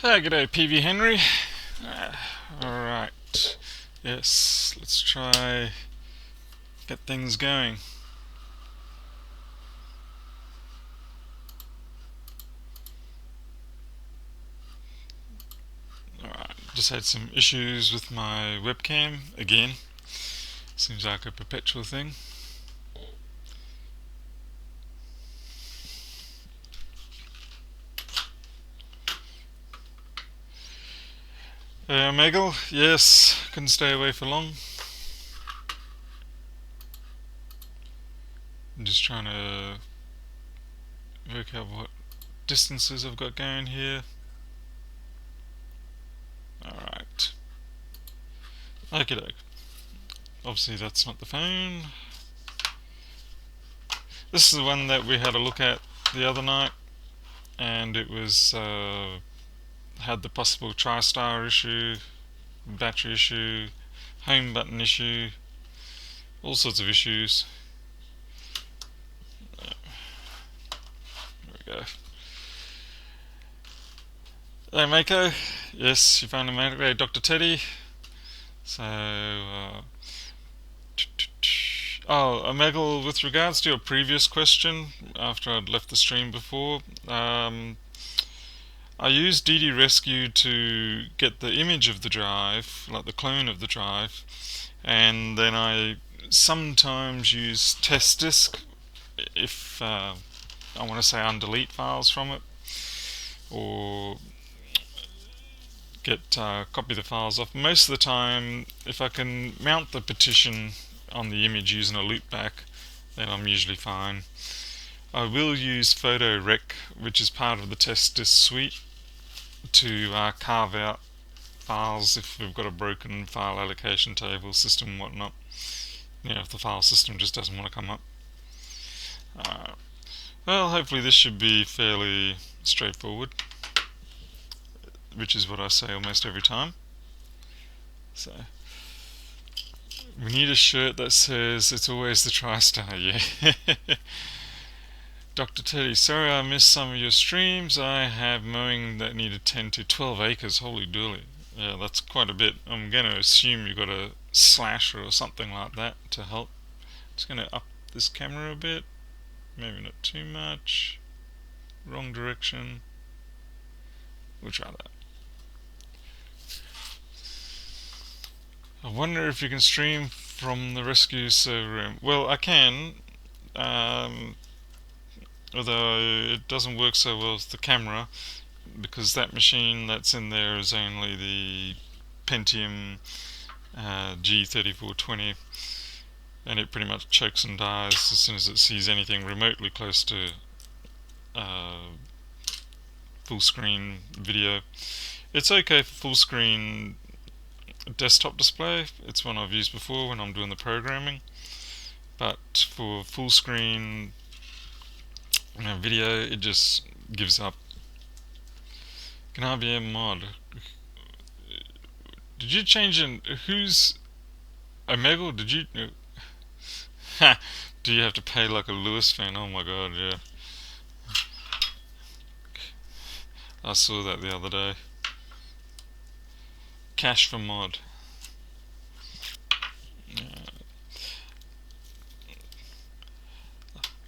G'day, PV Henry. Alright. Yes, let's try get things going. Alright, just had some issues with my webcam again. Seems like a perpetual thing. Megal, yes, couldn't stay away for long. I'm just trying to work out what distances I've got going here. Alright. Okie doke. Obviously that's not the phone. This is the one that we had a look at the other night, and it was had the possible TriStar issue, battery issue, home button issue, all sorts of issues. There we go. Hey Mako, yes, you found a Mako. Hey Dr. Teddy. So, Megal, with regards to your previous question, after I'd left the stream before, I used DD Rescue to get the image of the drive, like the clone of the drive, and then I sometimes use test disk if I want to say undelete files from it, or get copy the files off. Most of the time, if I can mount the partition on the image using a loopback, then I'm usually fine. I will use PhotoRec, which is part of the test disk suite, to carve out files if we've got a broken file allocation table system and whatnot. If the file system just doesn't want to come up. Well, hopefully this should be fairly straightforward, which is what I say almost every time. So, we need a shirt that says it's always the TriStar, yeah. Dr. Teddy, sorry I missed some of your streams. I have mowing that needed 10 to 12 acres. Holy dooly. Yeah, that's quite a bit. I'm going to assume you've got a slasher or something like that to help. Just going to up this camera a bit. Maybe not too much. Wrong direction. We'll try that. I wonder if you can stream from the rescue server room. Well, I can. Although it doesn't work so well with the camera, because that machine that's in there is only the Pentium G3420, and it pretty much chokes and dies as soon as it sees anything remotely close to full screen video. It's okay for full screen desktop display. It's one I've used before when I'm doing the programming, but for full screen video, it just gives up. Can I be a mod? Did you change in who's Omegle? Did you? Do you have to pay like a Lewis fan? Oh my god, yeah. I saw that the other day. Cash for mod.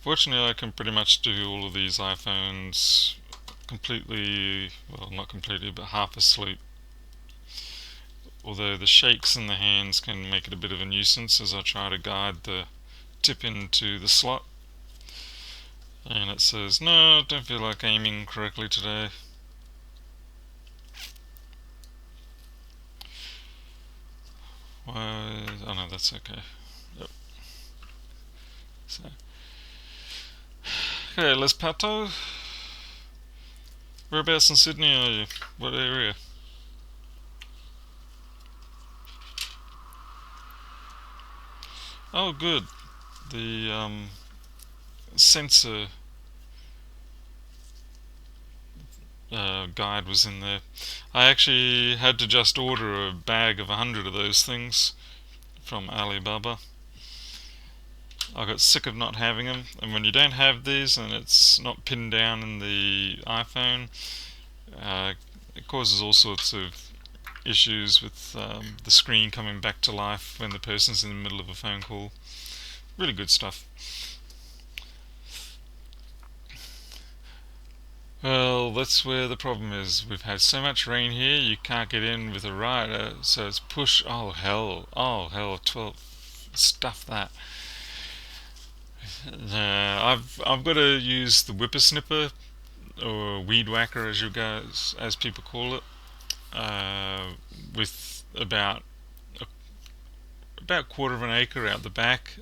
Fortunately, I can pretty much do all of these iPhones completely, well, not completely, but half asleep. Although the shakes in the hands can make it a bit of a nuisance as I try to guide the tip into the slot. And it says, no, don't feel like aiming correctly today. Why? Oh no, that's okay. Yep. So, okay, Les Pato. Whereabouts in Sydney are you? What area? Oh, good. The sensor guide was in there. I actually had to just order a bag of 100 of those things from Alibaba. I got sick of not having them, and when you don't have these and it's not pinned down in the iPhone, it causes all sorts of issues with the screen coming back to life when the person's in the middle of a phone call. Really good stuff. Well, that's where the problem is. We've had so much rain here, you can't get in with a rider, so it's push. Oh hell! Oh hell! 12. Stuff that. I've got to use the whippersnipper or weed whacker, as people call it, uh, with about quarter of an acre out the back,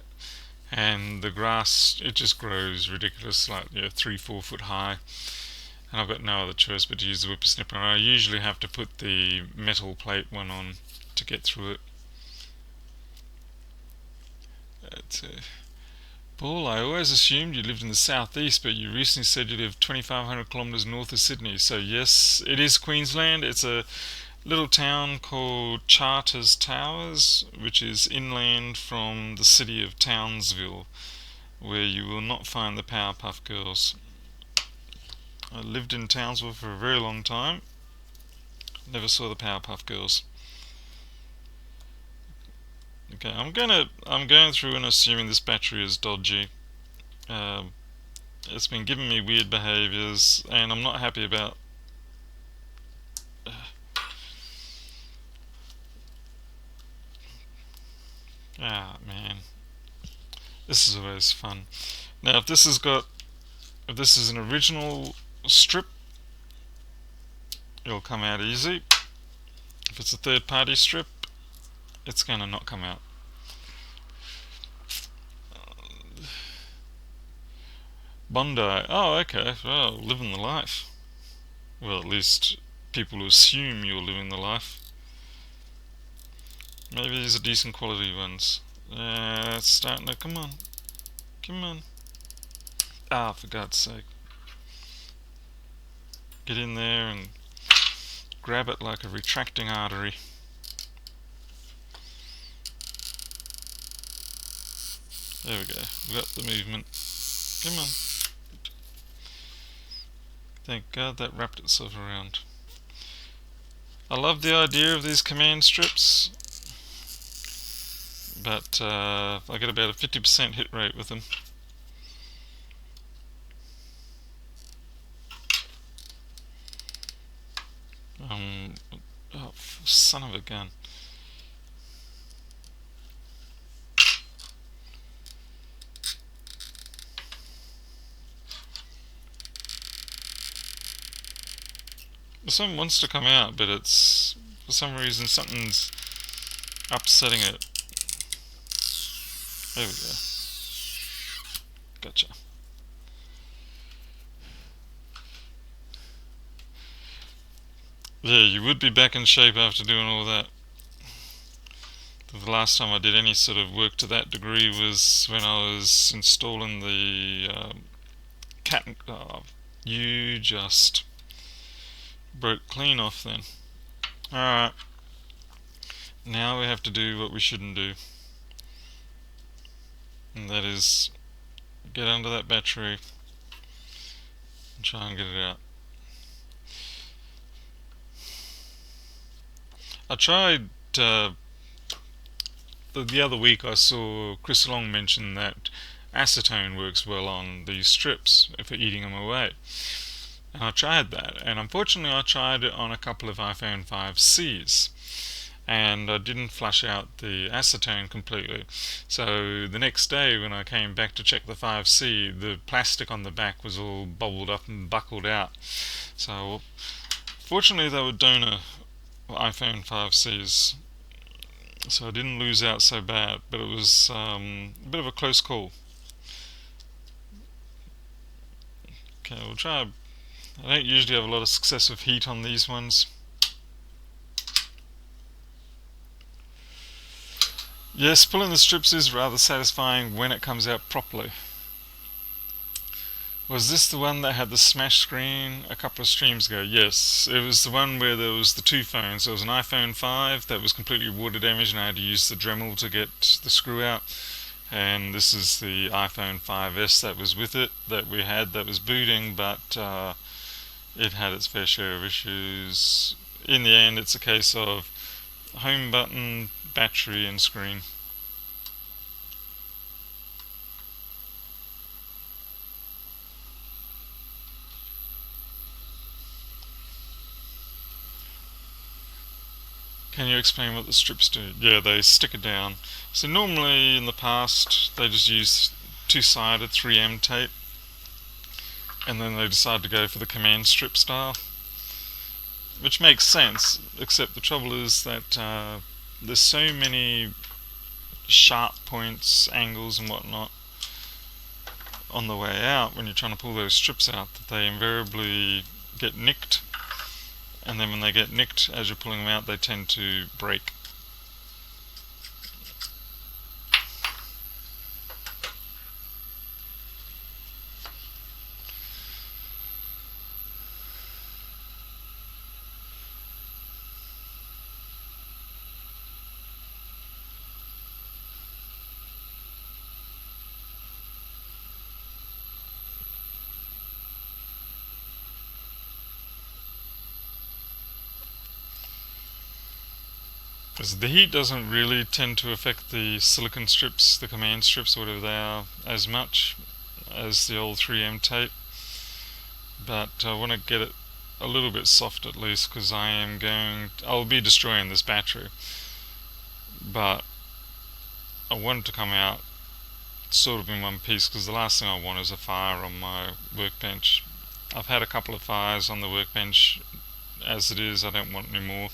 and the grass, it just grows ridiculous, like 3-4 foot high. And I've got no other choice but to use the whippersnipper. And I usually have to put the metal plate one on to get through it. Paul, I always assumed you lived in the southeast, but you recently said you live 2,500 kilometres north of Sydney. So yes, it is Queensland. It's a little town called Charters Towers, which is inland from the city of Townsville, where you will not find the Powerpuff Girls. I lived in Townsville for a very long time. Never saw the Powerpuff Girls. Okay, I'm going through and assuming this battery is dodgy. It's been giving me weird behaviours, and I'm not happy about. Ah, man, this is always fun. Now, if this is an original strip, it'll come out easy. If it's a third-party strip, it's going to not come out. Bondi. Oh, okay. Well, living the life. Well, at least people assume you're living the life. Maybe these are decent quality ones. Yeah, it's starting to. Come on. Come on. Ah, for God's sake. Get in there and grab it like a retracting artery. There we go. We got the movement. Come on. Thank God that wrapped itself around. I love the idea of these command strips, but I get about a 50% hit rate with them. Oh, son of a gun. Something wants to come out, but it's, for some reason, something's upsetting it. There we go. Gotcha. Yeah, you would be back in shape after doing all that. The last time I did any sort of work to that degree was when I was installing the cat. You just broke clean off then. Alright. Now we have to do what we shouldn't do. And that is get under that battery and try and get it out. I tried the other week. I saw Chris Long mention that acetone works well on these strips for eating them away. And I tried that, and unfortunately I tried it on a couple of iPhone 5Cs, and I didn't flush out the acetone completely. So the next day when I came back to check the 5C, the plastic on the back was all bubbled up and buckled out. So fortunately they were donor iPhone 5Cs, so I didn't lose out so bad, but it was a bit of a close call. Okay, we'll try. I don't usually have a lot of success with heat on these ones. Yes, pulling the strips is rather satisfying when it comes out properly. Was this the one that had the smash screen a couple of streams ago? Yes, it was the one where there was the two phones. There was an iPhone 5 that was completely water damaged and I had to use the Dremel to get the screw out. And this is the iPhone 5S that was with it, that we had, that was booting, but it had its fair share of issues. In the end, it's a case of home button, battery, and screen. Can you explain what the strips do? Yeah, they stick it down. So normally in the past they just used two-sided 3M tape, and then they decided to go for the command strip style, which makes sense, except the trouble is that there's so many sharp points, angles and whatnot on the way out when you're trying to pull those strips out that they invariably get nicked, and then when they get nicked as you're pulling them out they tend to break. Because the heat doesn't really tend to affect the silicon strips, the command strips, whatever they are, as much as the old 3M tape. But I want to get it a little bit soft at least, because I'll be destroying this battery. But I want it to come out sort of in one piece, because the last thing I want is a fire on my workbench. I've had a couple of fires on the workbench as it is, I don't want any more.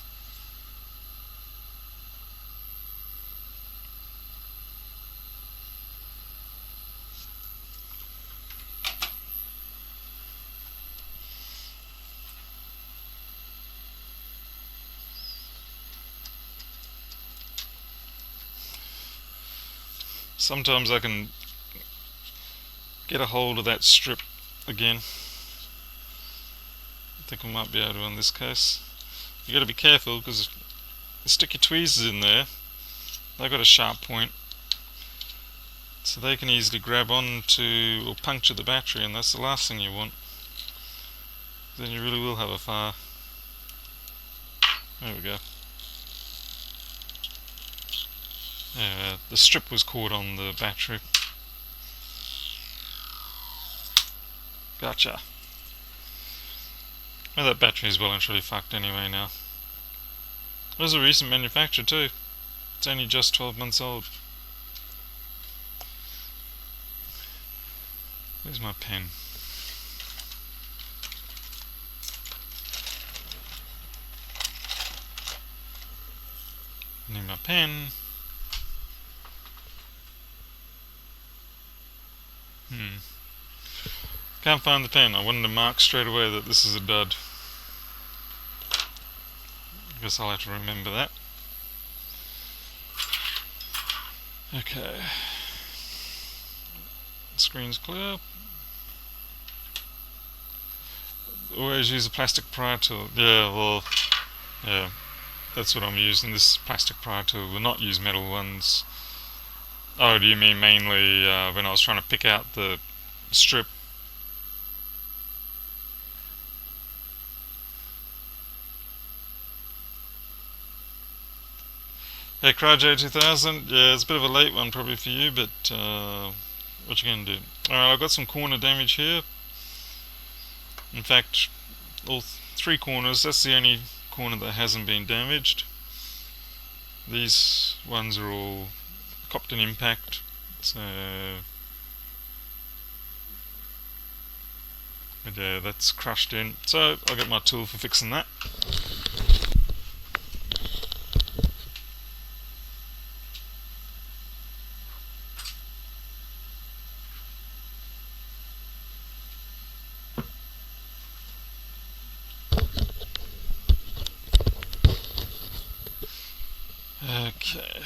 Sometimes I can get a hold of that strip again. I think I might be able to in this case. You got to be careful because you stick your tweezers in there, they've got a sharp point, so they can easily grab onto or puncture the battery, and that's the last thing you want. Then you really will have a fire. There we go. Yeah, the strip was caught on the battery. Gotcha. Well, that battery is well and truly fucked anyway now. It was a recent manufacture too. It's only just 12 months old. Where's my pen? Need my pen. Can't find the pen. I wanted to mark straight away that this is a dud. Guess I'll have to remember that. Okay. The screen's clear. Always use a plastic pry tool. Yeah, well, yeah, that's what I'm using. This plastic pry tool. Will not use metal ones. Oh, do you mean mainly when I was trying to pick out the strip? Hey, CryJ2000. Yeah, it's a bit of a late one probably for you, but what you gonna do? Alright, I've got some corner damage here. In fact, all three corners. That's the only corner that hasn't been damaged. These ones are all copped an impact. So, but yeah, that's crushed in. So I'll get my tool for fixing that. Okay.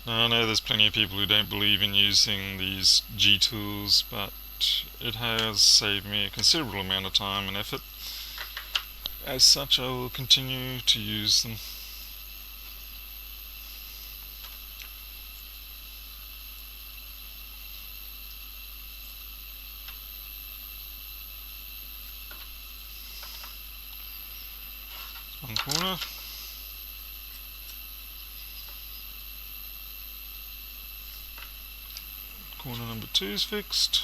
Now, I know there's plenty of people who don't believe in using these G tools, but it has saved me a considerable amount of time and effort. As such, I will continue to use them. one corner. Corner number 2 is fixed.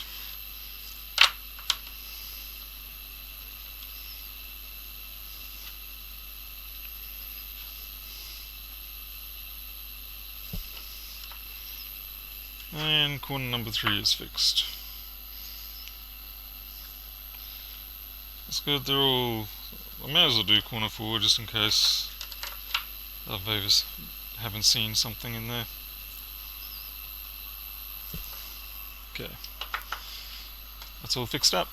And corner number 3 is fixed. That's good, they're all... I may as well do corner 4 just in case I haven't seen something in there. Okay, that's all fixed up.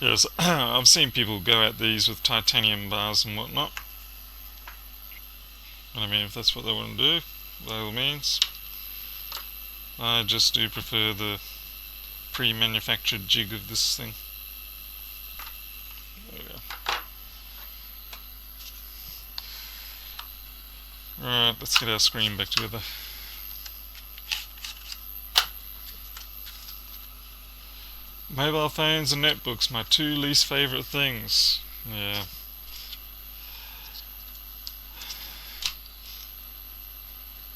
Yes, I've seen people go at these with titanium bars and whatnot. And I mean, if that's what they want to do, by all means. I just do prefer the pre-manufactured jig of this thing. There we go. Alright, let's get our screen back together. Mobile phones and netbooks, my 2 least favourite things. Yeah.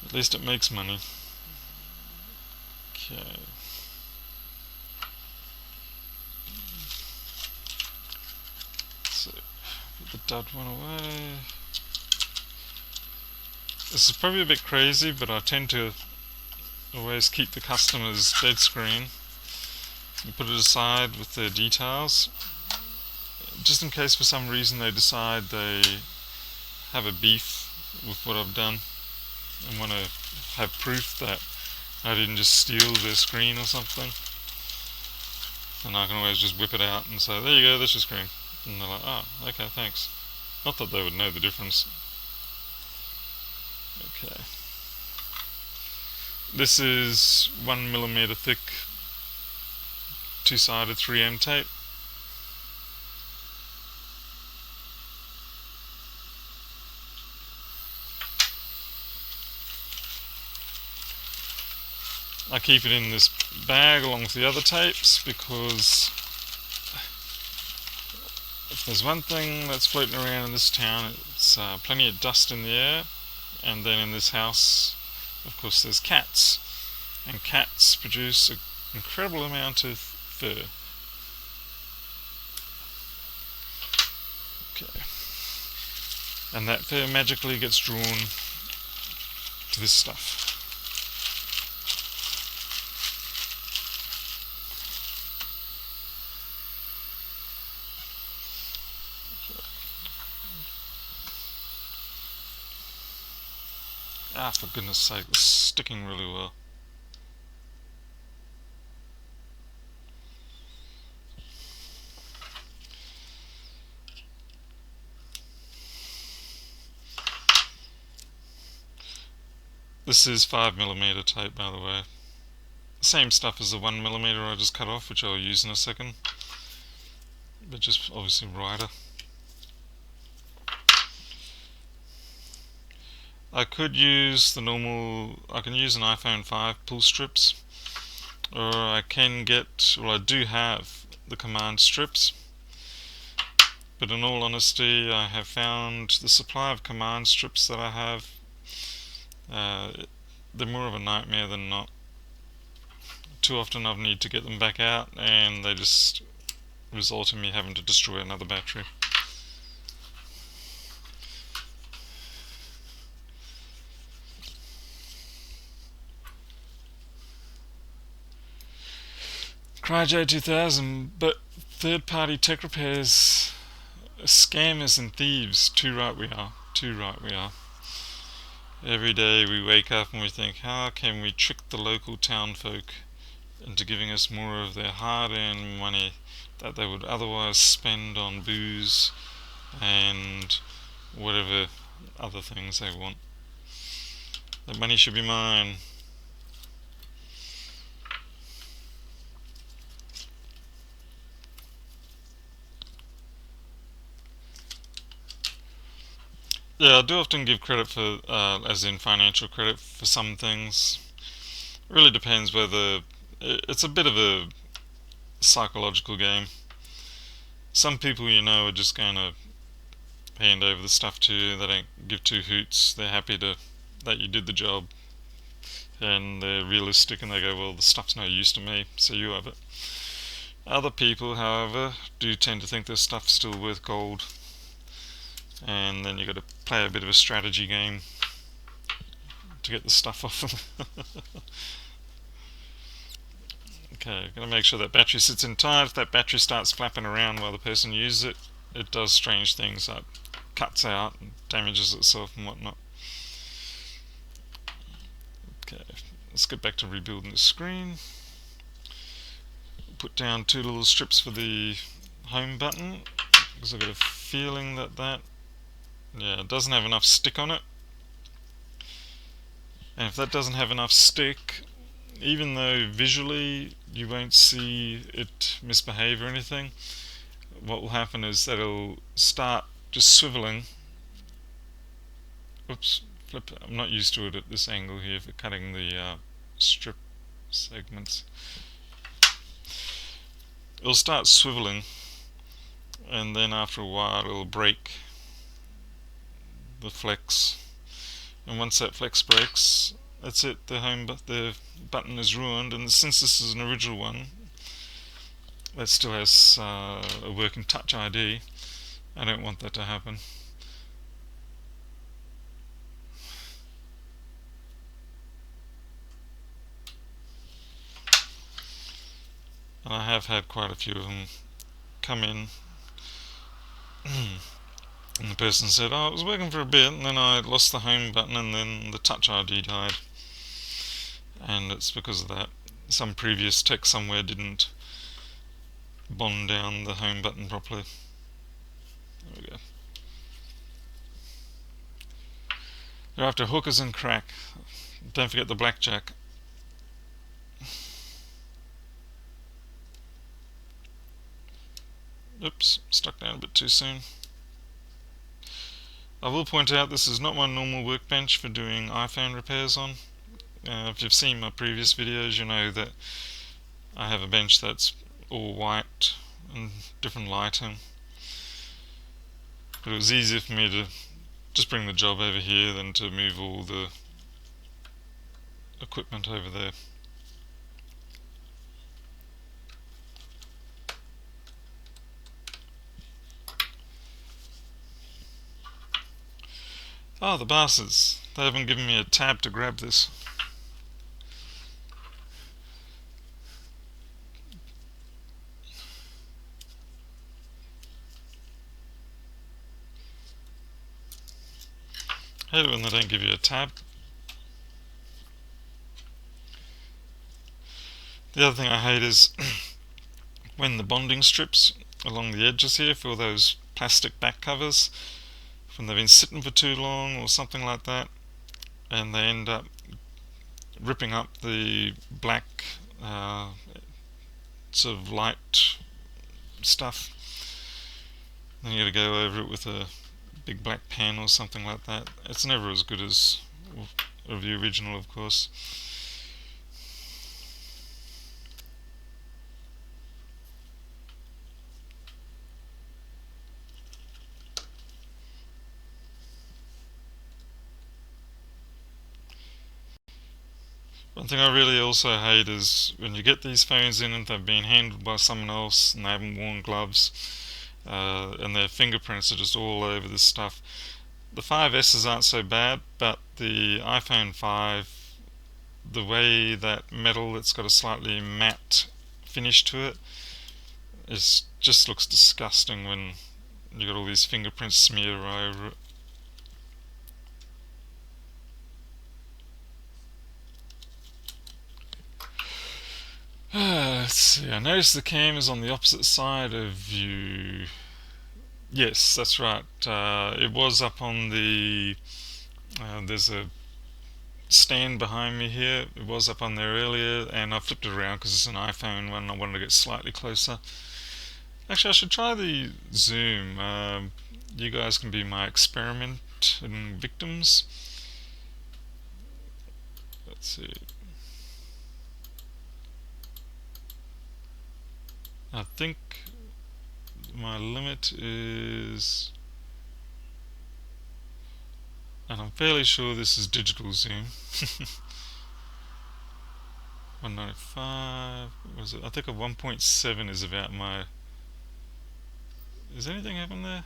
At least it makes money. Okay. So, put the dud one away. This is probably a bit crazy, but I tend to always keep the customer's dead screen and put it aside with their details, just in case for some reason they decide they have a beef with what I've done and want to have proof that I didn't just steal their screen or something. And I can always just whip it out and say, there you go, that's your screen. And they're like, oh, okay, thanks. Not that they would know the difference. Okay. This is 1mm thick 2-sided 3M tape. I keep it in this bag along with the other tapes because if there's one thing that's floating around in this town, it's plenty of dust in the air, and then in this house, of course, there's cats, and cats produce an incredible amount of fur. Okay, and that fur magically gets drawn to this stuff. Ah, for goodness sake, it's sticking really well. This is 5mm tape, by the way. Same stuff as the 1mm I just cut off, which I'll use in a second, but just obviously wider. I could use the normal, I can use an iPhone 5 pull strips, or I can get, well, I do have the command strips, but in all honesty I have found the supply of command strips that I have, they're more of a nightmare than not. Too often I need to get them back out and they just result in me having to destroy another battery. CryJ2000, but third-party tech repairs, scammers and thieves, too right we are, too right we are. Every day we wake up and we think, how can we trick the local town folk into giving us more of their hard-earned money that they would otherwise spend on booze and whatever other things they want. That money should be mine. Yeah, I do often give credit for, as in financial credit for some things, It really depends whether it's a bit of a psychological game. Some people are just going to hand over the stuff to you. They don't give two hoots. They're happy that you did the job, and they're realistic and they go, well, the stuff's no use to me, so you have it. Other people, however, do tend to think their stuff's still worth gold, and then you've got to play a bit of a strategy game to get the stuff off them. Okay, got to make sure that battery sits in tight. If that battery starts flapping around while the person uses it, it does strange things like cuts out and damages itself and whatnot. Okay, let's get back to rebuilding the screen. Put down two little strips for the home button because I've got a feeling that it doesn't have enough stick on it. And if that doesn't have enough stick, even though visually you won't see it misbehave or anything, what will happen is that it'll start just swiveling. Oops, flip. I'm not used to it at this angle here for cutting the strip segments. It'll start swiveling, and then after a while it'll break the flex. And once that flex breaks, that's it. The button is ruined. And since this is an original one that still has a working Touch ID, I don't want that to happen. And I have had quite a few of them come in. And the person said, oh, it was working for a bit, and then I lost the home button, and then the Touch ID died. And it's because of that. Some previous tech somewhere didn't bond down the home button properly. There we go. They're after hookers and crack. Don't forget the blackjack. Oops, stuck down a bit too soon. I will point out this is not my normal workbench for doing iPhone repairs on. If you've seen my previous videos, you know that I have a bench that's all white and different lighting. But it was easier for me to just bring the job over here than to move all the equipment over there. Oh, the bastards. They haven't given me a tab to grab this. I hate it when they don't give you a tab. The other thing I hate is when the bonding strips along the edges here for those plastic back covers, when they've been sitting for too long or something like that, and they end up ripping up the black sort of light stuff. Then you got to go over it with a big black pen or something like that. It's never as good as of the original, of course. One thing I really also hate is when you get these phones in and they've been handled by someone else and they haven't worn gloves, and their fingerprints are just all over this stuff. The 5S's aren't so bad, but the iPhone 5, the way that metal that's got a slightly matte finish to it, just looks disgusting when you got all these fingerprints smeared over it. Let's see, I noticed the cam is on the opposite side of you. Yes, that's right. It was up on the... there's a stand behind me here. It was up on there earlier, and I flipped it around because it's an iPhone one. I wanted to get slightly closer. Actually, I should try the zoom. You guys can be my experiment and victims. Let's see. I think my limit is, and I'm fairly sure this is digital zoom, 195, was it? I think a 1.7 is about my, is anything happened there?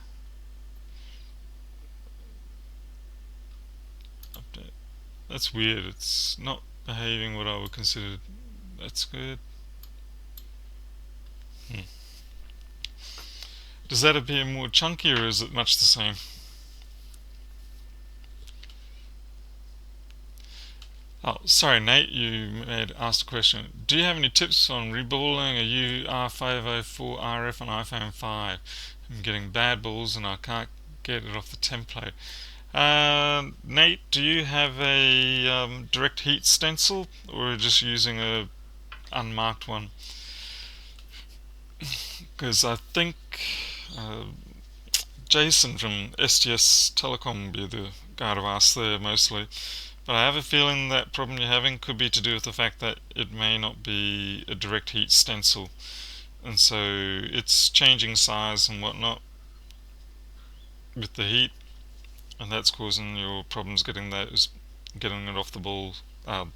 Update. That's weird, it's not behaving what I would consider. That's good. Does that appear more chunky or is it much the same? Oh, sorry, Nate, you had asked a question. Do you have any tips on reballing a UR504 RF on iPhone 5? I'm getting bad balls and I can't get it off the template. Nate, do you have a direct heat stencil or just using a unmarked one? Because I think uh, Jason from STS Telecom will be the guy to ask there mostly. But I have a feeling that problem you're having could be to do with the fact that it may not be a direct heat stencil, and so it's changing size and whatnot with the heat, and that's causing your problems getting getting it off the ball. Uh,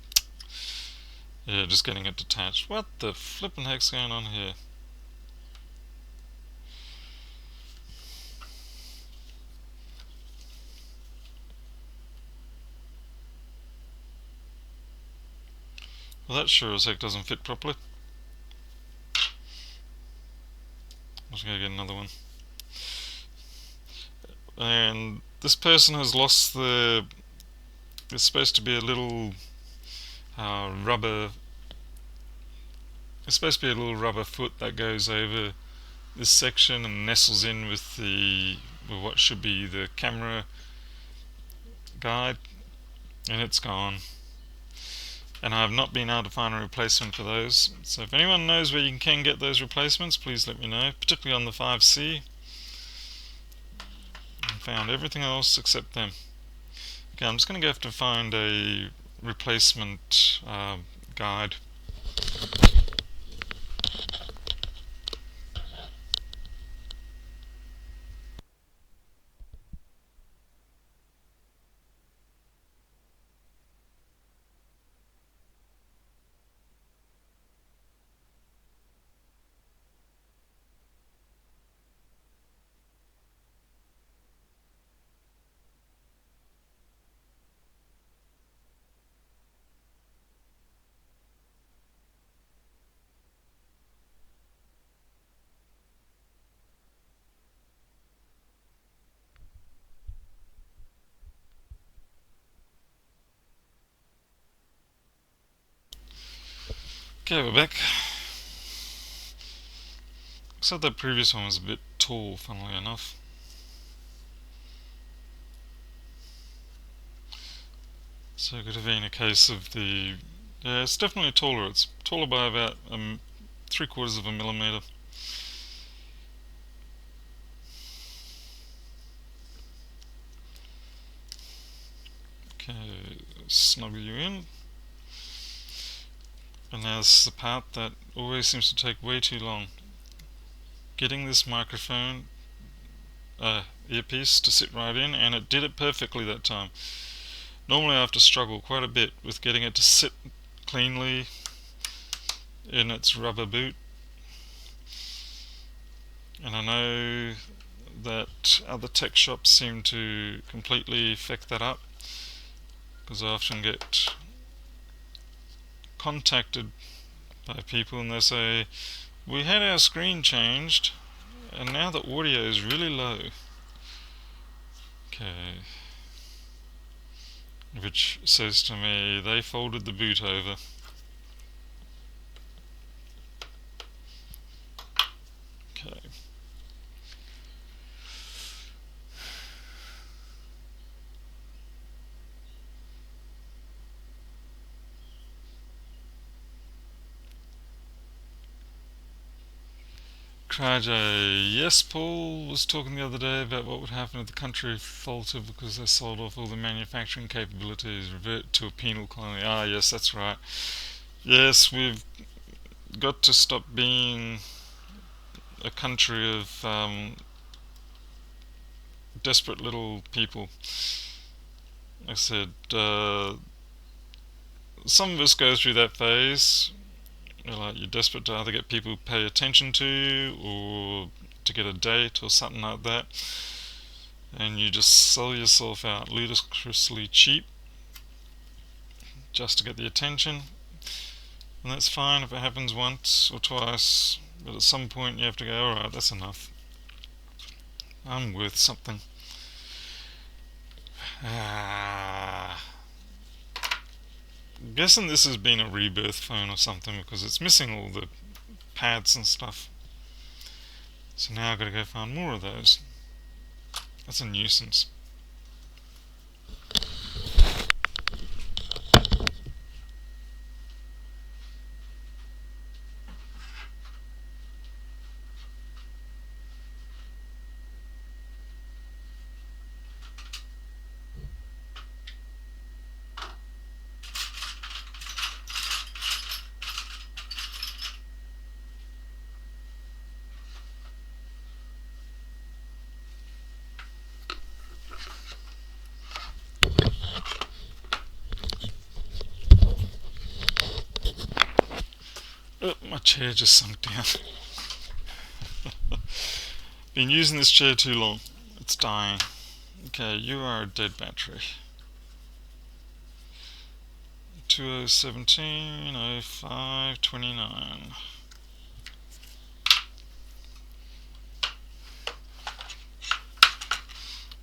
yeah, just getting it detached. What the flippin' heck's going on here? Well, that sure as heck doesn't fit properly. I'm just gonna get another one. And this person has lost the. There's supposed to be a little rubber. There's supposed to be a little rubber foot that goes over this section and nestles in with what should be the camera guide, and it's gone. And I have not been able to find a replacement for those. So if anyone knows where you can get those replacements, please let me know, particularly on the 5C. I found everything else except them. Okay, I'm just going to have to find a replacement guide. Okay, we're back. Looks like that previous one was a bit tall, funnily enough. So it could have been a case of the... Yeah, it's definitely taller. It's taller by about 3/4 of a millimeter. Okay, snuggle you in. And now this is the part that always seems to take way too long. Getting this microphone earpiece to sit right in, and it did it perfectly that time. Normally I have to struggle quite a bit with getting it to sit cleanly in its rubber boot. And I know that other tech shops seem to completely feck that up, because I often get contacted by people and they say, we had our screen changed and now the audio is really low. Okay. Which says to me they folded the boot over. Okay. Kraj, yes, Paul was talking the other day about what would happen if the country faltered because they sold off all the manufacturing capabilities, revert to a penal colony. Ah, yes, that's right. Yes, we've got to stop being a country of desperate little people. Like I said, some of us go through that phase. Like you're desperate to either get people to pay attention to you or to get a date or something like that, and you just sell yourself out ludicrously cheap just to get the attention. And that's fine if it happens once or twice, but at some point you have to go, alright, that's enough. I'm worth something. I'm guessing this has been a rebirth phone or something because it's missing all the pads and stuff. So now I've got to go find more of those. That's a nuisance. Oh, my chair just sunk down. Been using this chair too long. It's dying. Okay, you are a dead battery. 2017-05-29.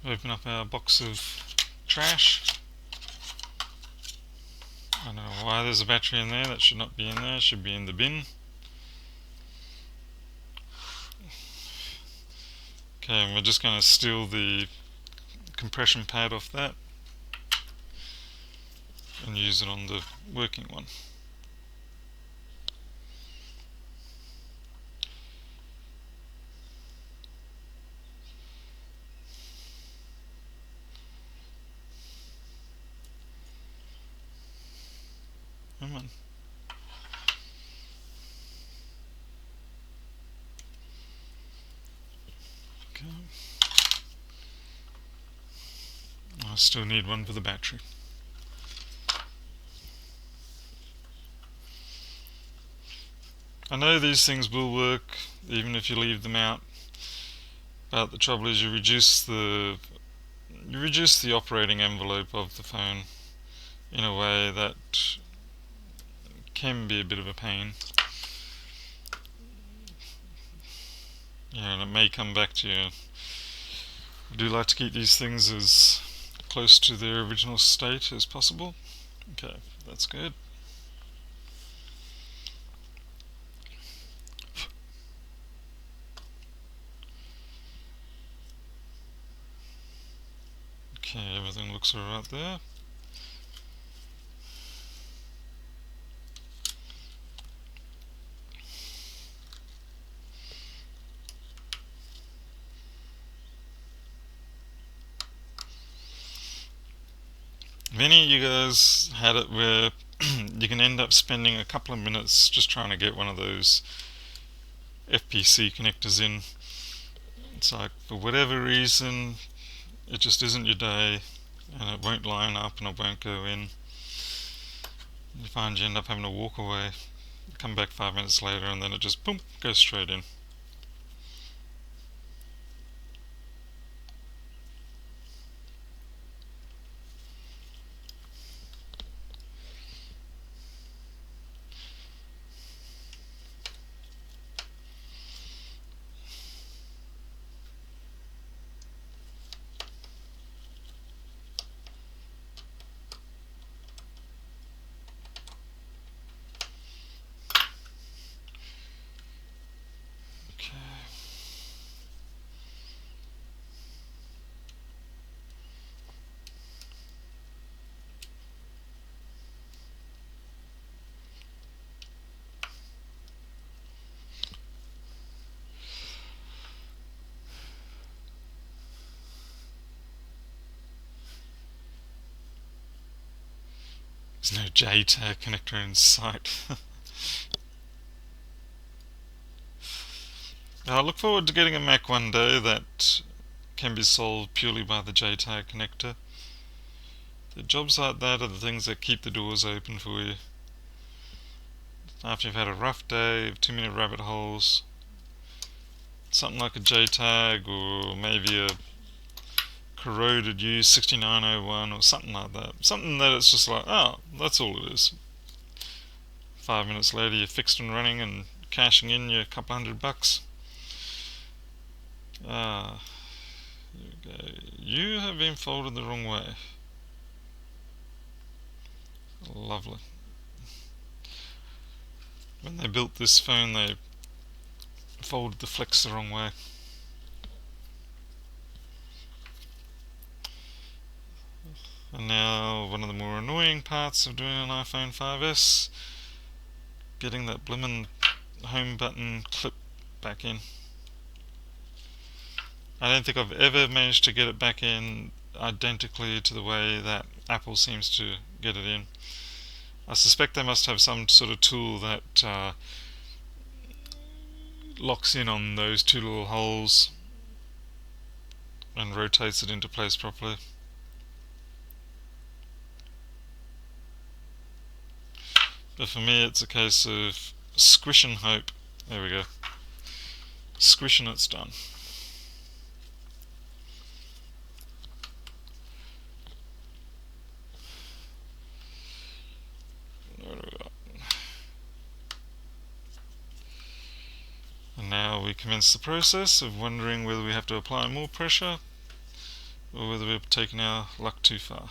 Open up our box of trash. I don't know why there's a battery in there. That should not be in there. It should be in the bin. Okay, and we're just going to steal the compression pad off that and use it on the working one. Come on. Okay. I still need one for the battery. I know these things will work even if you leave them out, but the trouble is you reduce the operating envelope of the phone in a way that can be a bit of a pain. And it may come back to you. I do like to keep these things as close to their original state as possible. Okay, that's good. Okay, everything looks alright there. If any of you guys had it where you can end up spending a couple of minutes just trying to get one of those FPC connectors in, it's like for whatever reason it just isn't your day and it won't line up and it won't go in. You find you end up having to walk away, come back 5 minutes later, and then it just boom, goes straight in. There's no JTAG connector in sight. I look forward to getting a Mac one day that can be solved purely by the JTAG connector. The jobs like that are the things that keep the doors open for you. After you've had a rough day, too many rabbit holes, something like a JTAG or maybe a corroded U6901 or something like that. Something that it's just like, oh, that's all it is. 5 minutes later you're fixed and running and cashing in your couple $100. Ah, here we go. You have been folded the wrong way. Lovely. When they built this phone, they folded the flex the wrong way. And now one of the more annoying parts of doing an iPhone 5S, getting that blimmin' home button clip back in. I don't think I've ever managed to get it back in identically to the way that Apple seems to get it in. I suspect they must have some sort of tool that locks in on those two little holes and rotates it into place properly. But for me it's a case of squish and hope. There we go. Squish and it's done. And now we commence the process of wondering whether we have to apply more pressure or whether we've taken our luck too far.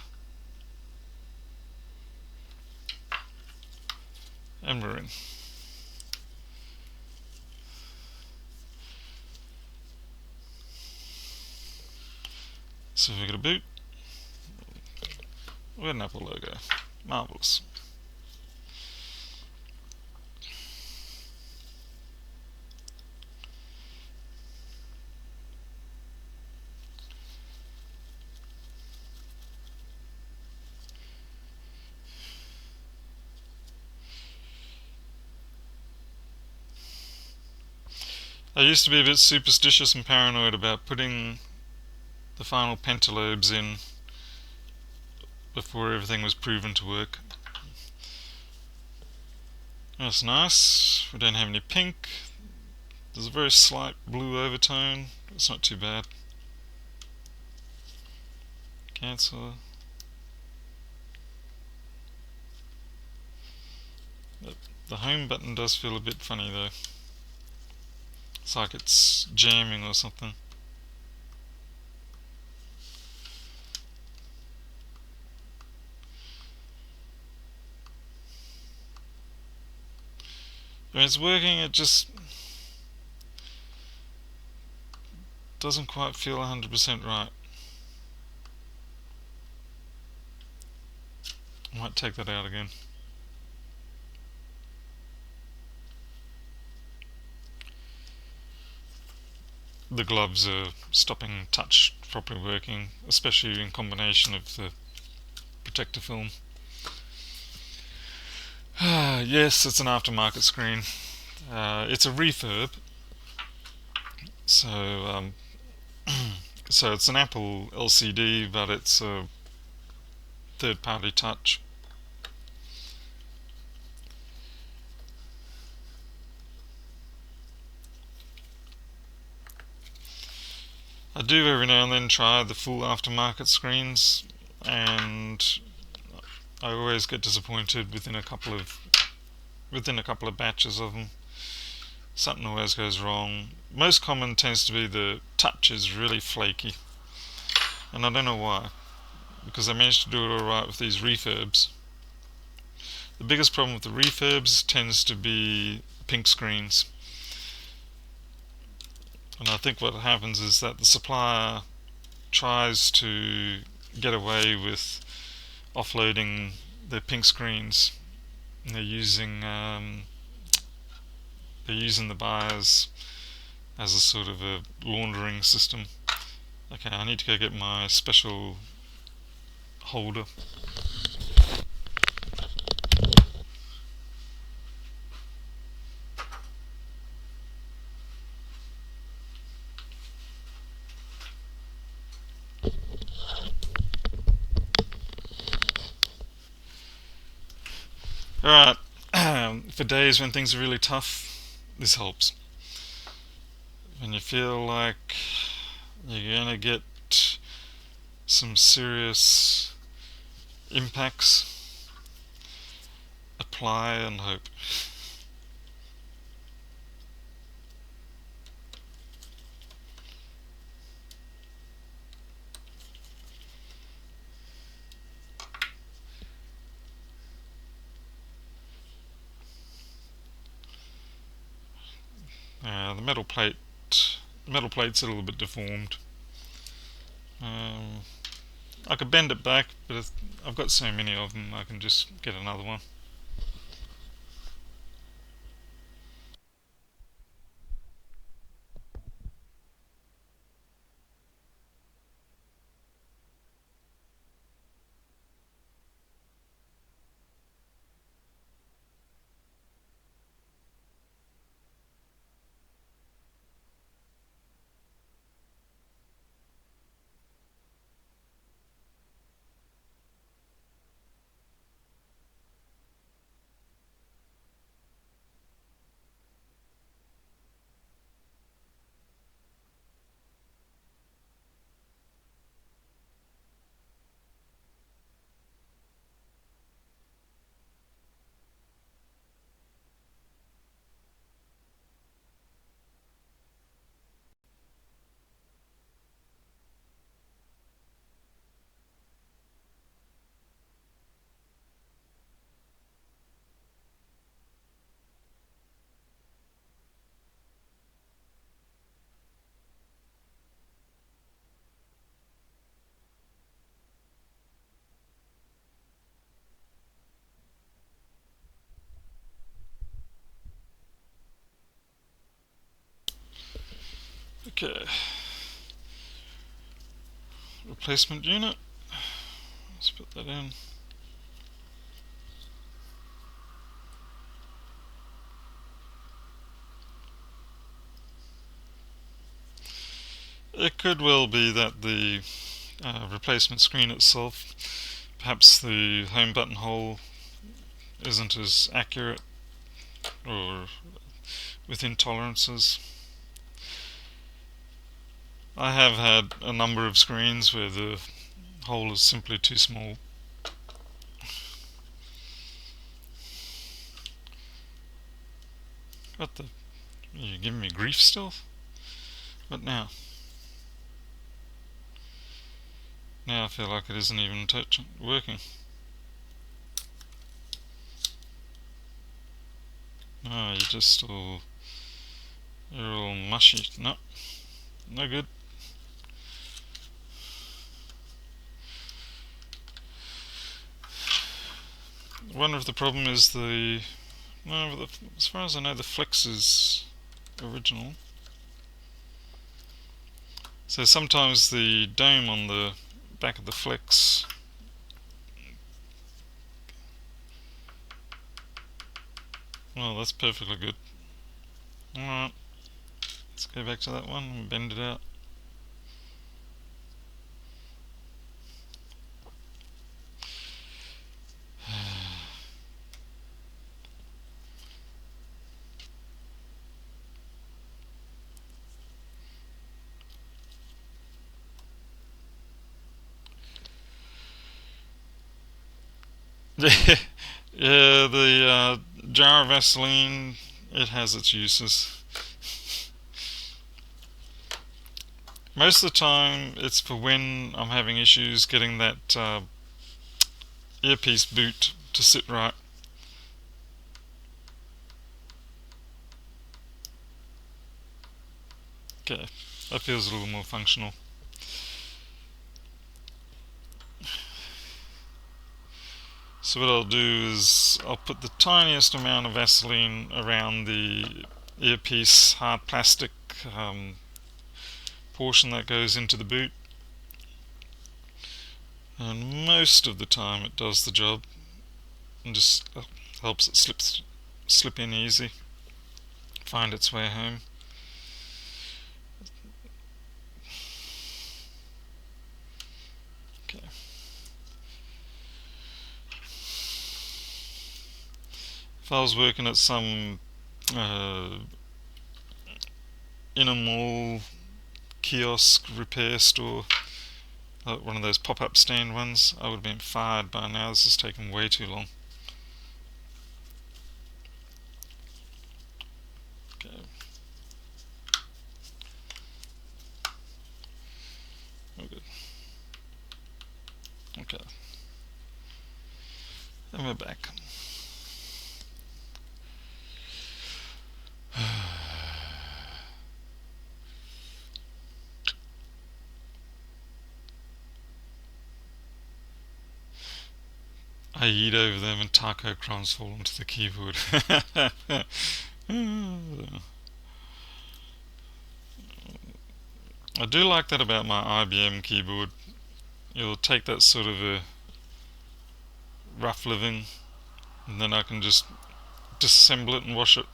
And we're in. So we got a boot with an Apple logo. Marvellous. I used to be a bit superstitious and paranoid about putting the final pentalobes in before everything was proven to work. That's nice. We don't have any pink. There's a very slight blue overtone. It's not too bad. Cancel. The home button does feel a bit funny though. It's like it's jamming or something. When it's working, it just doesn't quite feel 100% right. I might take that out again. The gloves are stopping touch properly working, especially in combination of the protector film. Yes, it's an aftermarket screen. It's a refurb, so so it's an Apple LCD, but it's a third-party touch. I do every now and then try the full aftermarket screens, and I always get disappointed within a couple of batches of them. Something always goes wrong. Most common tends to be the touch is really flaky, and I don't know why, because I managed to do it alright with these refurbs. The biggest problem with the refurbs tends to be pink screens. And I think what happens is that the supplier tries to get away with offloading their pink screens, and they're using the buyers as a sort of a laundering system. Okay, I need to go get my special holder. Alright, for days when things are really tough, this helps. When you feel like you're gonna get some serious impacts, apply and hope. The metal plate's a little bit deformed. I could bend it back, but I've got so many of them, I can just get another one. Okay. Replacement unit. Let's put that in. It could well be that the replacement screen itself, perhaps the home button hole isn't as accurate or within tolerances. I have had a number of screens where the hole is simply too small. What the? Are you giving me grief still? What now? Now I feel like it isn't even working. No, you're all mushy. No, no good. I wonder if the problem is as far as I know, the flex is original. So sometimes the dome on the back of the flex. Well, that's perfectly good. Alright, let's go back to that one and bend it out. Yeah, the jar of Vaseline, it has its uses. Most of the time it's for when I'm having issues getting that earpiece boot to sit right. Okay, that feels a little more functional. So what I'll do is I'll put the tiniest amount of Vaseline around the earpiece hard plastic portion that goes into the boot, and most of the time it does the job and just helps it slip in easy, find its way home. Okay. if I was working at some in a mall kiosk repair store, one of those pop-up stand ones, I would have been fired by now. This has taken way too long. Okay. Oh, good. Okay. And we're back. I eat over them and taco crumbs fall onto the keyboard. I do like that about my IBM keyboard. It'll take that sort of a rough living, and then I can just disassemble it and wash it.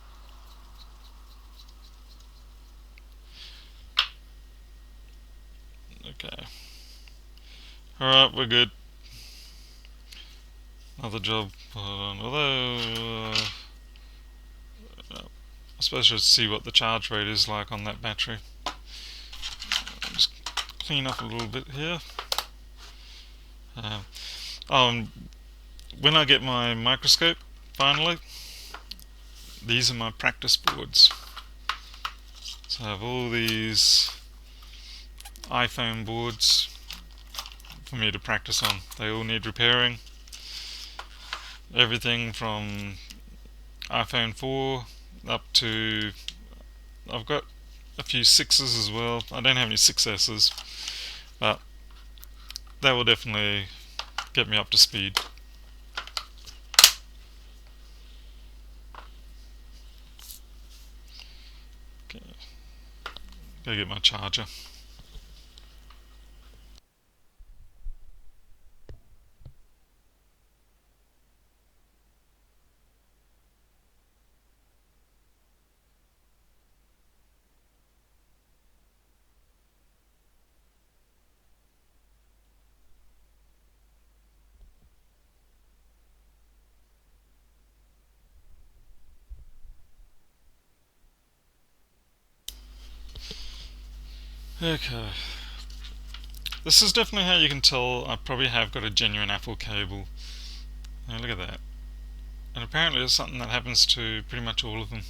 Okay. Alright, we're good. Another job. Although, I suppose I should see what the charge rate is like on that battery. Just clean up a little bit here. And when I get my microscope, finally, these are my practice boards. So I have all these iPhone boards for me to practice on. They all need repairing. Everything from iPhone 4 up to, I've got a few 6s as well. I don't have any 6S's, but that will definitely get me up to speed. Okay, go get my charger. Okay, this is definitely how you can tell I probably have got a genuine Apple cable. Now look at that. And apparently it's something that happens to pretty much all of them.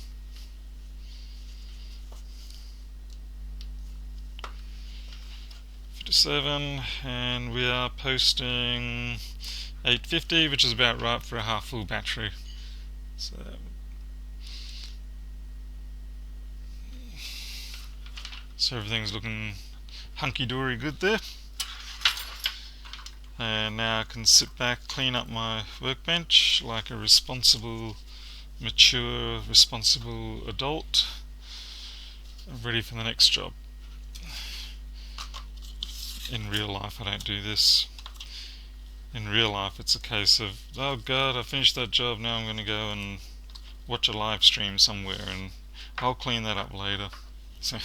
And we are posting 850, which is about right for a half full battery. So everything's looking hunky-dory good there. And now I can sit back, clean up my workbench like a responsible, mature, responsible adult. I'm ready for the next job. In real life I don't do this. In real life it's a case of, oh god, I finished that job, now I'm going to go and watch a live stream somewhere and I'll clean that up later. So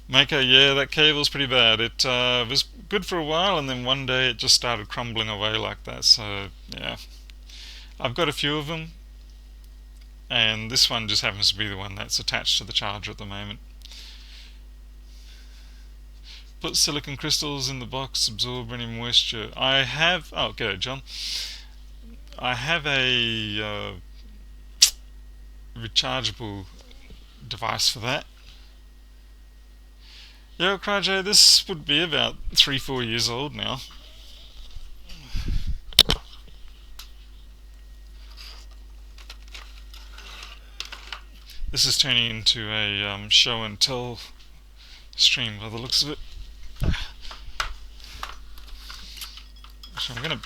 Maker, yeah, that cable's pretty bad. It was good for a while and then one day it just started crumbling away like that, so yeah. I've got a few of them and this one just happens to be the one that's attached to the charger at the moment. Put silicon crystals in the box, absorb any moisture. I have, oh, go John. I have a rechargeable device for that. Yo, Cryjo, this would be about 3-4 years old now. This is turning into a show and tell stream by the looks of it. So I'm going to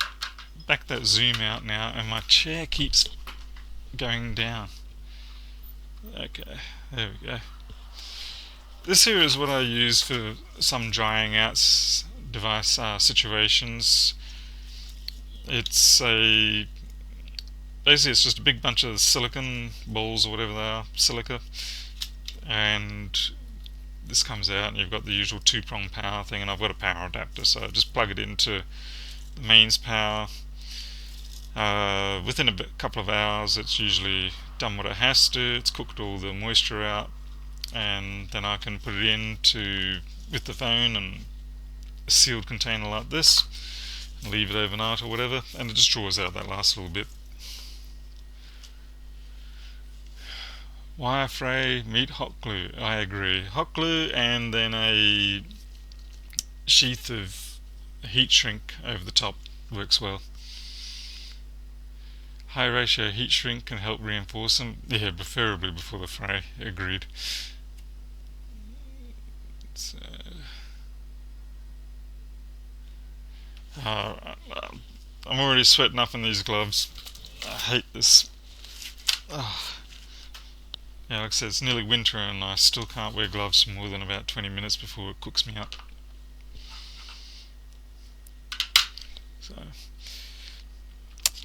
back that zoom out now, and my chair keeps going down. Okay, there we go. This here is what I use for some drying out device situations. Basically it's just a big bunch of silicon balls or whatever they are, silica, and this comes out and you've got the usual 2-prong power thing, and I've got a power adapter, so I just plug it into the mains power Within a couple of hours, it's usually done what it has to. It's cooked all the moisture out, and then I can put it into with the phone and a sealed container like this, and leave it overnight or whatever, and it just draws out that last little bit. Wire fray, meet hot glue. I agree. Hot glue and then a sheath of heat shrink over the top works well. High ratio heat shrink can help reinforce them. Yeah, preferably before the fray. Agreed. So, I'm already sweating up in these gloves. I hate this. Yeah, like I said, it's nearly winter and I still can't wear gloves for more than about 20 minutes before it cooks me up.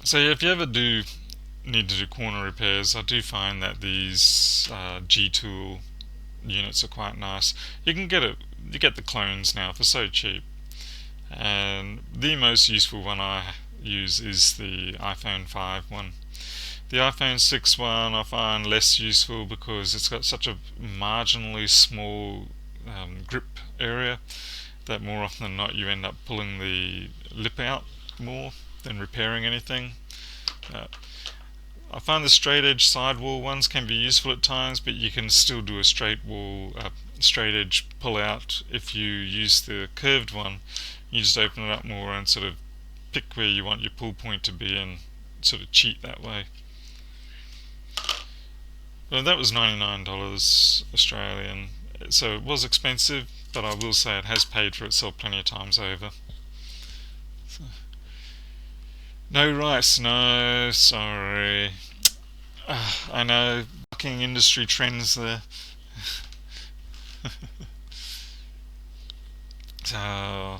So yeah, if you ever do need to do corner repairs, I do find that these G-Tool units are quite nice. You get the clones now for so cheap, and the most useful one I use is the iPhone 5 one. The iPhone 6 one I find less useful because it's got such a marginally small grip area that more often than not you end up pulling the lip out more than repairing anything. I find the straight edge sidewall ones can be useful at times, but you can still do a straight edge pull out if you use the curved one. You just open it up more and sort of pick where you want your pull point to be and sort of cheat that way. Well, that was $99 Australian, so it was expensive, but I will say it has paid for itself plenty of times over. So. No rice, no, sorry. I know, bucking industry trends there. So, I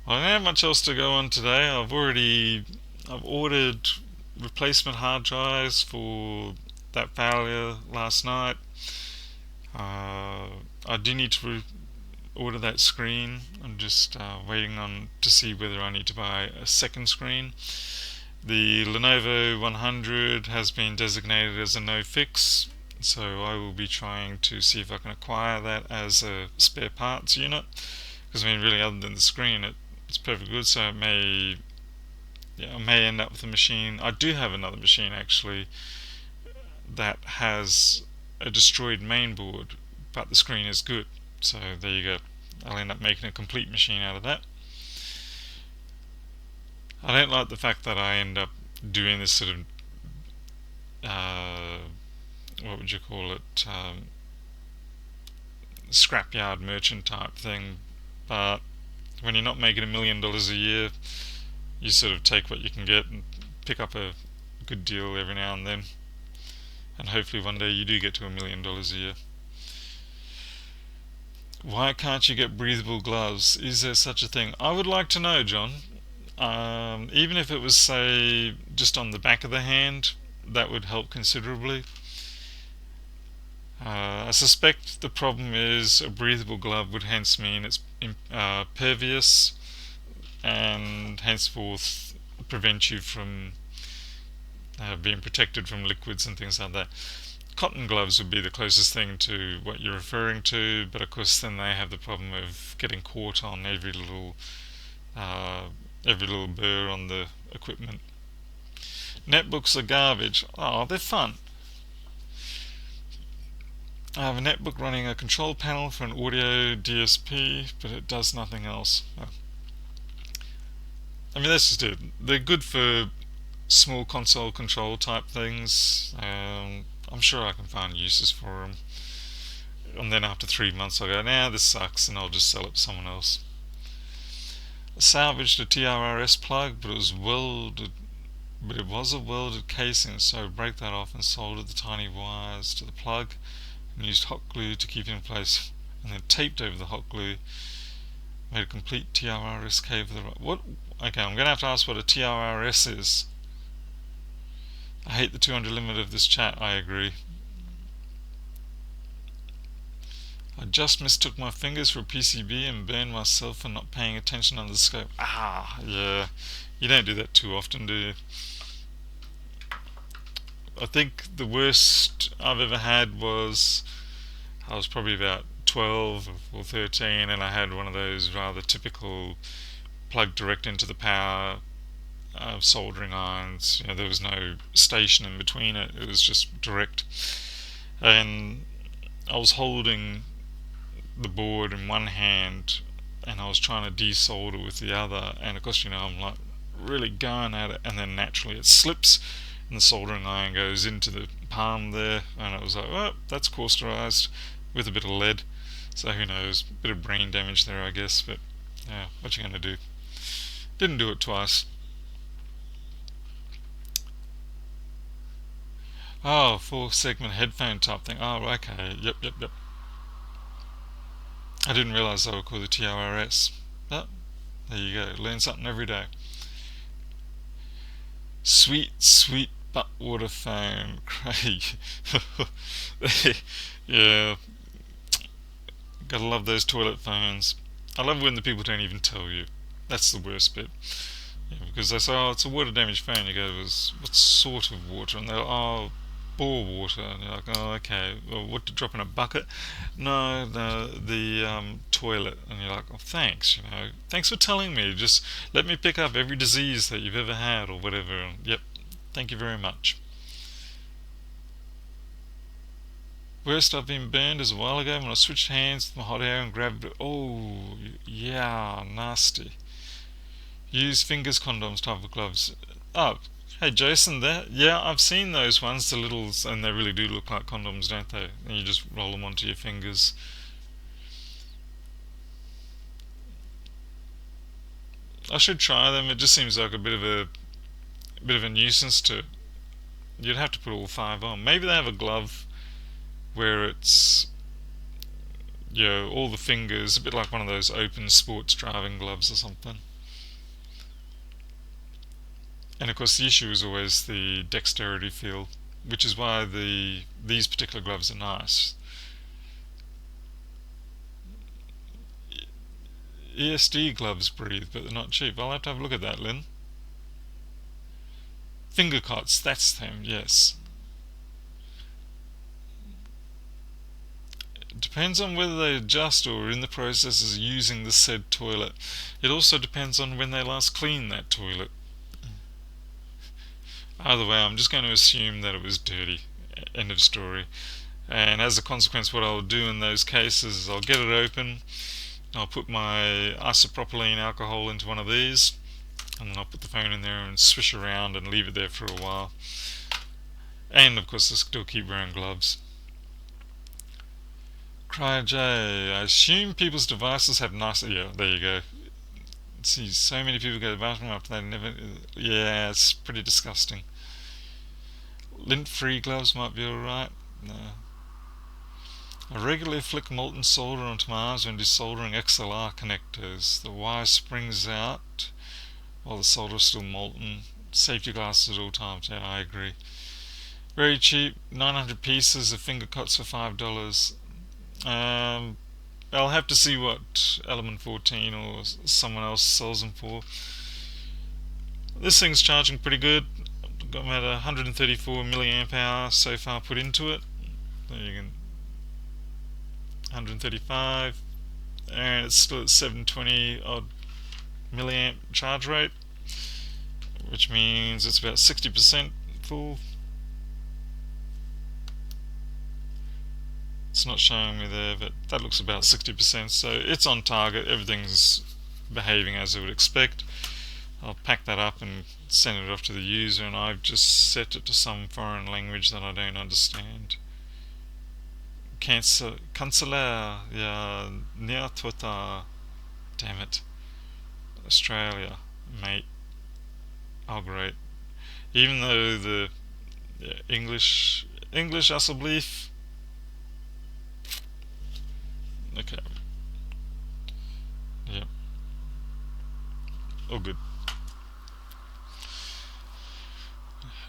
don't have much else to go on today. I've ordered replacement hard drives for that failure last night. I do need to order that screen. I'm just waiting on to see whether I need to buy a second screen. The Lenovo 100 has been designated as a no fix, so I will be trying to see if I can acquire that as a spare parts unit, because I mean really other than the screen it's perfectly good. So I may end up with a machine. I do have another machine actually that has a destroyed mainboard, but the screen is good. So there you go. I'll end up making a complete machine out of that. I don't like the fact that I end up doing this sort of what would you call it, scrapyard merchant type thing, but when you're not making $1 million a year, you sort of take what you can get and pick up a good deal every now and then, and hopefully one day you do get to $1 million a year. Why can't you get breathable gloves? Is there such a thing? I would like to know, John. Even if it was, say, just on the back of the hand, that would help considerably. I suspect the problem is a breathable glove would hence mean it's pervious and henceforth prevent you from being protected from liquids and things like that. Cotton gloves would be the closest thing to what you're referring to, but of course then they have the problem of getting caught on every little burr on the equipment. Netbooks are garbage. Oh, they're fun. I have a netbook running a control panel for an audio DSP, but it does nothing else. I mean, that's just it. They're good for small console control type things. I'm sure I can find uses for them. And then after 3 months I'll go, nah, this sucks, and I'll just sell it to someone else. I salvaged a TRRS plug, but it was a welded casing, so I break that off and soldered the tiny wires to the plug and used hot glue to keep it in place, and then taped over the hot glue. Made a complete TRRS cable. What? Okay, I'm going to have to ask what a TRRS is. I hate the 200 limit of this chat, I agree. I just mistook my fingers for a PCB and burned myself for not paying attention under the scope. Ah, yeah. You don't do that too often, do you? I think the worst I've ever had was I was probably about 12 or 13, and I had one of those rather typical plug direct into the power soldering irons. There was no station in between it, it was just direct. And I was holding the board in one hand and I was trying to desolder with the other, and of course, I'm like really going at it, and then naturally it slips and the soldering iron goes into the palm there, and it was like, oh, that's cauterized with a bit of lead. So who knows, a bit of brain damage there, I guess, but yeah, what you gonna do? Didn't do it twice. Oh, 4 segment headphone type thing. Oh, okay. Yep. I didn't realise they were called the TRS. But there you go. Learn something every day. Sweet butt water phone, Craig. Yeah, gotta love those toilet phones. I love when the people don't even tell you. That's the worst bit. Yeah, because they say, oh, it's a water damaged phone. You go, what sort of water? And they're like, oh, bore water. And you're like, oh, okay. Well, what, to drop in a bucket? No, the toilet. And you're like, oh, thanks. Thanks for telling me. Just let me pick up every disease that you've ever had or whatever. And, yep, thank you very much. Worst I've been burned is a while ago when I switched hands with my hot air and grabbed it. Oh, yeah, nasty. Use fingers condoms type of gloves. Oh, hey Jason, there. Yeah, I've seen those ones, the littles, and they really do look like condoms, don't they? And you just roll them onto your fingers. I should try them. It just seems like a bit of a nuisance to. You'd have to put all 5 on. Maybe they have a glove where it's all the fingers, a bit like one of those open sports driving gloves or something. And of course, the issue is always the dexterity feel, which is why these particular gloves are nice. ESD gloves breathe, but they're not cheap. I'll have to have a look at that, Lynn. Finger cots, that's them, yes. It depends on whether they adjust or are in the process of using the said toilet. It also depends on when they last cleaned that toilet. Either way, I'm just going to assume that it was dirty. End of story. And as a consequence, what I'll do in those cases is I'll get it open, I'll put my isopropylene alcohol into one of these, and then I'll put the phone in there and swish around and leave it there for a while. And of course, I still keep wearing gloves. CryJ, I assume people's devices have nicer. Yeah, there you go. See, so many people go to the bathroom after they never. Yeah, it's pretty disgusting. Lint-free gloves might be alright. No. I regularly flick molten solder onto my arms when desoldering XLR connectors. The wire springs out while the solder is still molten. Safety glasses at all times. Yeah, I agree. Very cheap. 900 pieces of finger cuts for $5. I'll have to see what Element 14 or someone else sells them for. This thing's charging pretty good. I've got about 134 milliamp hour so far put into it. There you can 135, and it's still at 720 odd milliamp charge rate, which means it's about 60% full. It's not showing me there, but that looks about 60%, so it's on target. Everything's behaving as I would expect. I'll pack that up and send it off to the user, and I've just set it to some foreign language that I don't understand. Cancellaire, yeah, near Twitter. Damn it. Australia, mate. Oh, great. Even though the English alsjeblieft. Okay. Yep. Oh, good.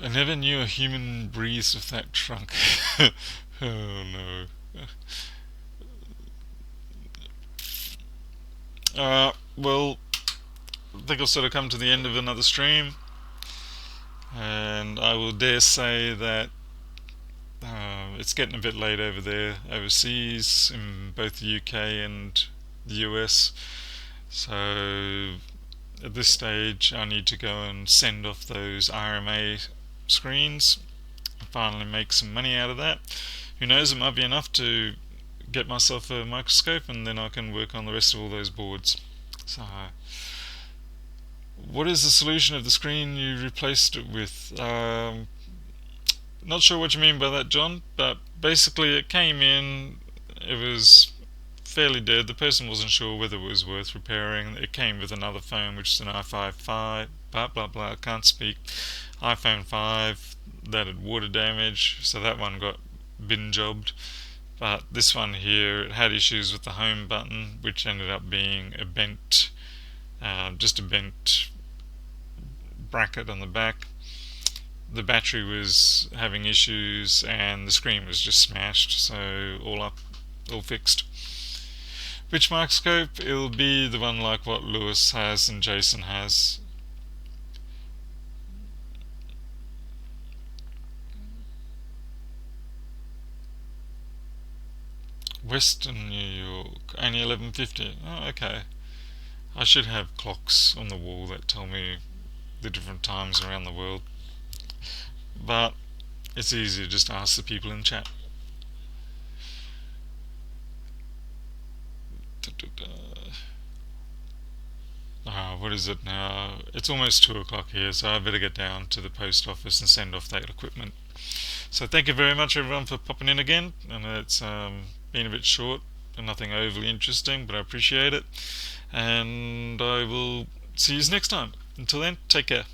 I never knew a human breathes with that trunk. Oh no. Well, I think I'll sort of come to the end of another stream, and I will dare say that it's getting a bit late over there, overseas, in both the UK and the US. So at this stage, I need to go and send off those RMA screens and finally make some money out of that. Who knows, it might be enough to get myself a microscope, and then I can work on the rest of all those boards. So, what is the solution of the screen you replaced it with? Not sure what you mean by that, John, but basically it came in, it was fairly dead. The person wasn't sure whether it was worth repairing. It came with another phone, which is an i5, blah blah blah, I can't speak, iPhone 5 that had water damage, so that one got bin jobbed. But this one here, it had issues with the home button, which ended up being a bent, just a bent bracket on the back. The battery was having issues, and the screen was just smashed. So all fixed. Which microscope? It'll be the one like what Lewis has and Jason has. Western New York, only 11:50. Oh, okay. I should have clocks on the wall that tell me the different times around the world. But it's easy to just ask the people in chat. What is it now? It's almost 2 o'clock here, so I better get down to the post office and send off that equipment. So thank you very much, everyone, for popping in again. And it's been a bit short and nothing overly interesting, but I appreciate it. And I will see you next time. Until then, take care.